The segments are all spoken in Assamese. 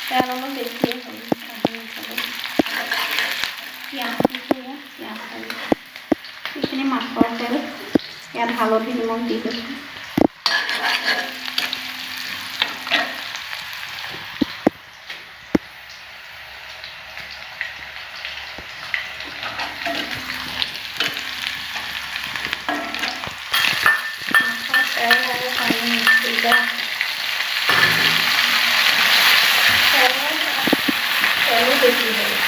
তেল অলপ বেছিয়ে হ'ল পিঁয়াজ দিছোঁ ইয়াত পিঁয়াজ এইখিনি মাছৰ তেল ইয়াত হালধি নিমখ দি দিছোঁ বেশি হয়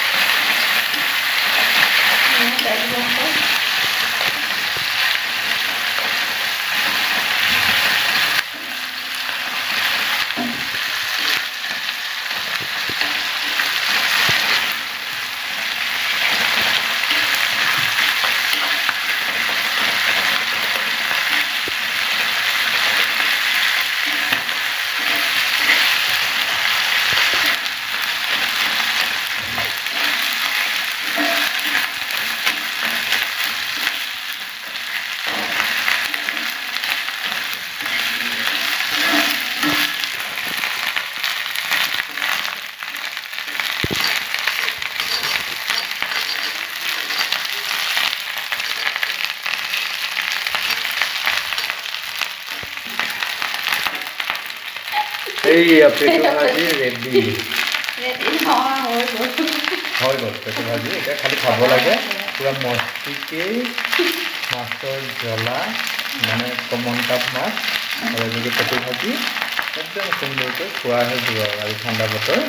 এই পেটু ভাজি ৰেডি হৈ গ'ল পেটু ভাজি এতিয়া খালি খাব লাগে পুৰা মস্তিকেই মাছৰ জ্বলা মানে কমন কাপ মাছ আৰু যদি পেটু ভাজি একদম সুন্দৰকৈ খোৱা হৈ যাব আৰু ঠাণ্ডা বতৰ